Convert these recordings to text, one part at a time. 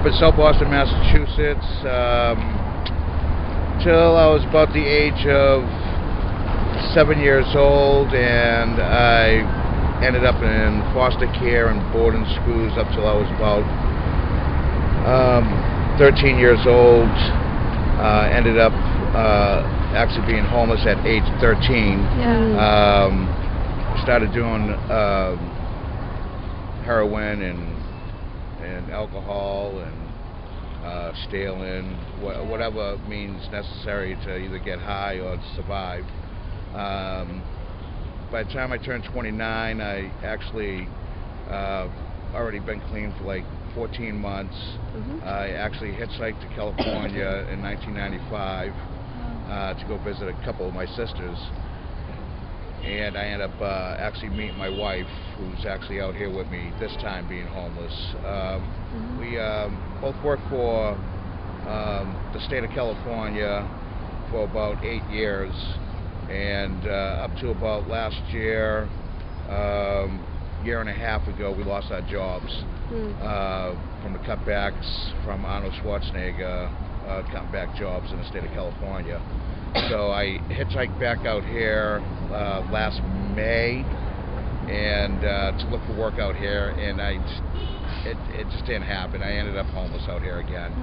up in South Boston, Massachusetts, till I was about the age of 7 years old, and I ended up in foster care and boarding schools up till I was about 13 years old. Ended up actually being homeless at age 13. Yeah. Started doing heroin and alcohol and stealing, whatever means necessary to either get high or to survive. By the time I turned 29, I actually already been clean for like 14 months. I actually hitchhiked to California in 1995 to go visit a couple of my sisters. And I ended up actually meeting my wife, who's actually out here with me this time being homeless. We both worked for the state of California for about 8 years, and up to about last year, year and a half ago, we lost our jobs from the cutbacks from Arnold Schwarzenegger, cutting back jobs in the state of California. So I hitchhiked back out here last May, and to look for work out here, and it just didn't happen. I ended up homeless out here again.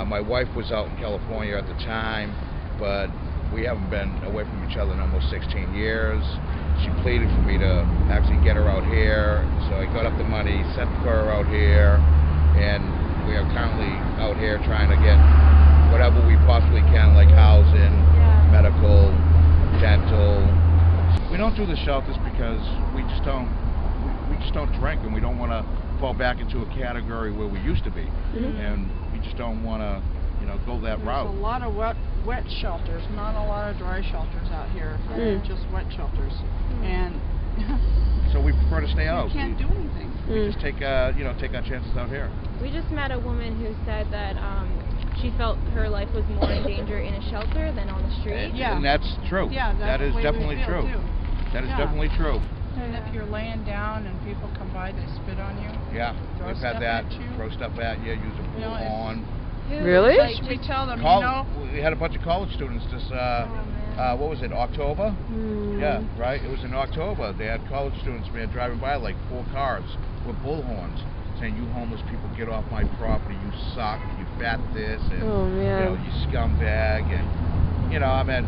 My wife was out in California at the time, but we haven't been away from each other in almost 16 years. She pleaded for me to actually get her out here, so I got up the money, sent for her out here, and we are currently out here trying to get whatever we possibly can, like housing, medical, dental. We don't do the shelters because we just don't drink, and we don't want to fall back into a category where we used to be, and we just don't want to, go that route. There's a lot of wet shelters, not a lot of dry shelters out here. Just wet shelters, and so we prefer to stay out. We can't do anything. We just take our chances out here. We just met a woman who said that she felt her life was more in danger in a shelter than on the street. And that's true. Yeah, that is definitely true. That is definitely true. And if you're laying down and people come by, they spit on you. Yeah, we've had that. Throw stuff at you, use a bullhorn. Really? We tell them, we had a bunch of college students this, what was it, October? Yeah, right? It was in October. They had college students, driving by like 4 cars with bullhorns saying, "You homeless people, get off my property, you suck, you fat this, and you scumbag," and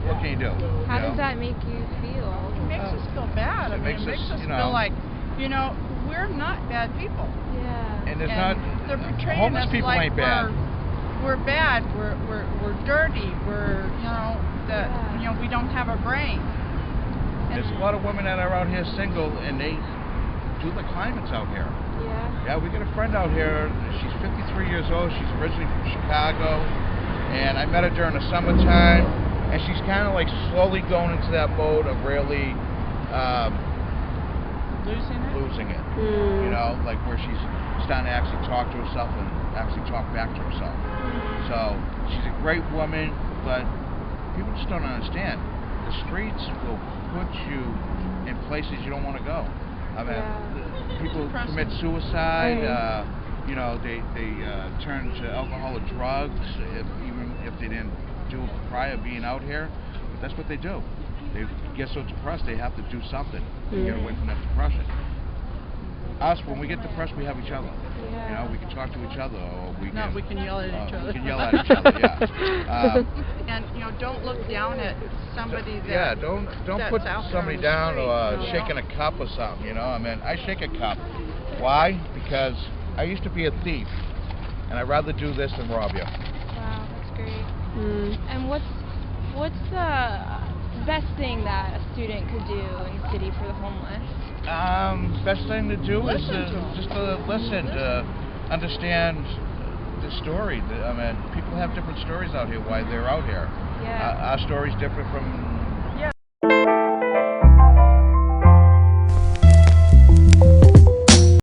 what can you do? How does that make you feel? It makes us feel bad. It makes us feel like, we're not bad people. Yeah. And they're portraying homeless us people like ain't bad. We're bad. We're dirty. We're we don't have a brain. There's a lot of women that are out here single, and they do the climates out here. Yeah, we got a friend out here. She's 53 years old. She's originally from Chicago, and I met her during the summertime, and she's kind of like slowly going into that mode of really losing it. Like where she's starting to actually talk to herself and actually talk back to herself. So she's a great woman, but people just don't understand. The streets will put you in places you don't want to go. I mean, people commit suicide. They turn to alcohol or drugs, even if they didn't do it prior being out here. But that's what they do. They get so depressed they have to do something to get away from that depression. Us, when we get depressed, we have each other. We can talk to each other, or we can yell at each other. We can yell at each other. Yeah. And don't look down at somebody that. Don't put somebody down or shaking a cup or something. I mean, I shake a cup. Why? Because I used to be a thief, and I'd rather do this than rob you. Wow, that's great. And what's the best thing that a student could do in the city for the homeless? Best thing to do is just to listen, to understand the story. I mean, people have different stories out here, why they're out here. Our story's different from